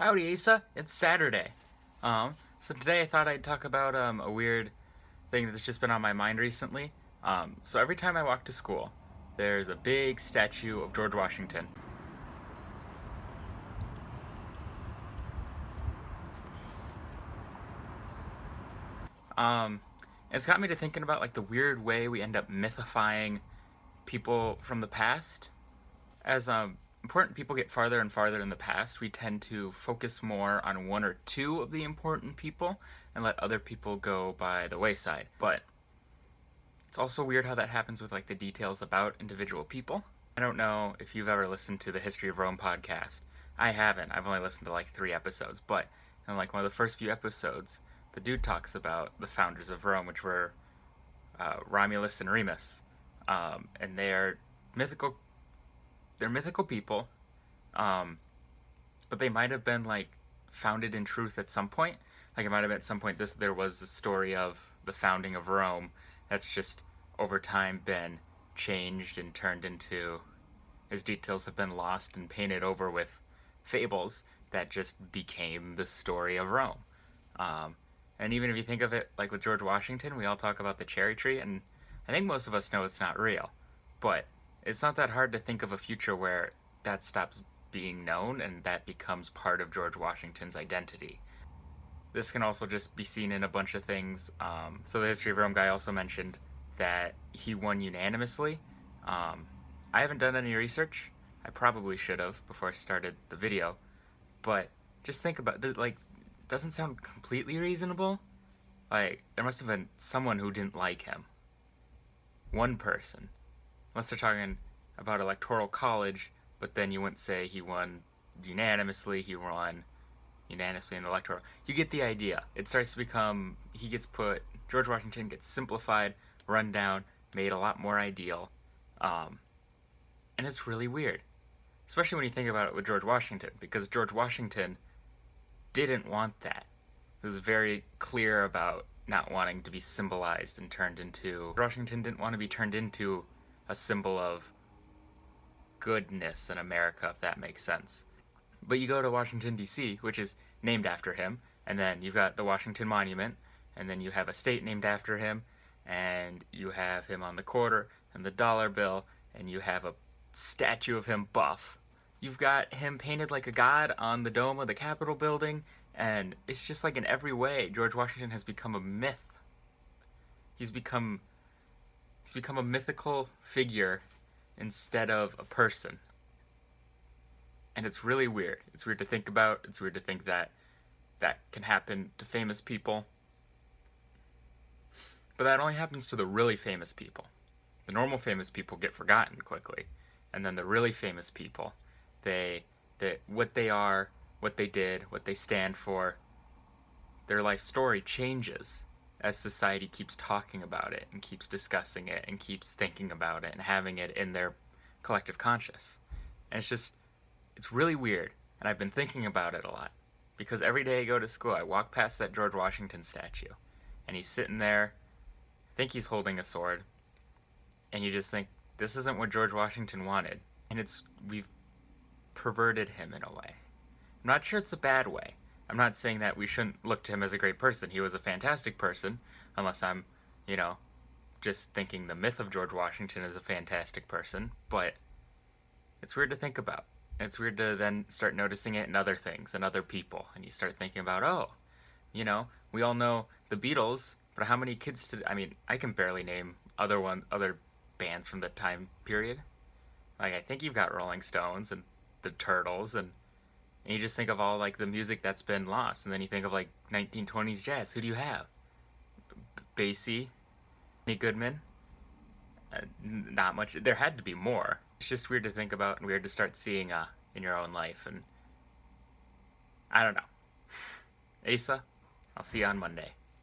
Howdy, Asa. It's Saturday. So today I thought I'd talk about a weird thing that's just been on my mind recently. So every time I walk to school, there's a big statue of George Washington. Um, it's got me to thinking about like the weird way we end up mythifying people from the past. As important people get farther and farther in the past, we tend to focus more on one or two of the important people and let other people go by the wayside. But it's also weird how that happens with like the details about individual people. I don't know if you've ever listened to the History of Rome podcast. I haven't. I've only listened to like 3 episodes, but in like one of the first few episodes, the dude talks about the founders of Rome, which were Romulus and Remus, and they are mythical. They're mythical people, um, but they might have been like founded in truth at some point. Like it might have been at some point there was a story of the founding of Rome that's just over time been changed and turned into, as details have been lost and painted over with fables that just became the story of Rome. Um, and even if you think of it like with George Washington, we all talk about the cherry tree, and I think most of us know it's not real. But it's not that hard to think of a future where that stops being known and that becomes part of George Washington's identity. This can also just be seen in a bunch of things. So the History of Rome guy also mentioned that he won unanimously. I haven't done any research. I probably should have before I started the video. But just think about it, like, doesn't sound completely reasonable. Like, there must have been someone who didn't like him. One person. Unless they're talking about electoral college, but then you wouldn't say he won unanimously, he won unanimously in the electoral. You get the idea. It starts to become, George Washington gets simplified, run down, made a lot more ideal. And it's really weird. Especially when you think about it with George Washington, because George Washington didn't want that. He was very clear about not wanting to be symbolized and turned into. Washington didn't want to be turned into a symbol of goodness in America, if that makes sense. But you go to Washington, D.C., which is named after him, and then you've got the Washington Monument, and then you have a state named after him, and you have him on the quarter and the dollar bill, and you have a statue of him buff. You've got him painted like a god on the dome of the Capitol building, and it's just like in every way, George Washington has become a myth. He's become a mythical figure instead of a person. And it's really weird. It's weird to think about. It's weird to think that that can happen to famous people. But that only happens to the really famous people. The normal famous people get forgotten quickly. And then the really famous people, what they are, what they did, what they stand for, their life story changes as society keeps talking about it and keeps discussing it and keeps thinking about it and having it in their collective conscious. And it's really weird. And I've been thinking about it a lot. Because every day I go to school, I walk past that George Washington statue. And he's sitting there. I think he's holding a sword. And you just think, this isn't what George Washington wanted. And we've perverted him in a way. I'm not sure it's a bad way. I'm not saying that we shouldn't look to him as a great person. He was a fantastic person, unless I'm, just thinking the myth of George Washington is a fantastic person. But it's weird to think about. It's weird to then start noticing it in other things and other people. And you start thinking about, we all know the Beatles, but how many kids I can barely name other bands from that time period. Like, I think you've got Rolling Stones and the Turtles, and you just think of all, like, the music that's been lost. And then you think of, like, 1920s jazz. Who do you have? Basie? Benny Goodman? Not much. There had to be more. It's just weird to think about and weird to start seeing in your own life. And I don't know. Asa, I'll see you on Monday.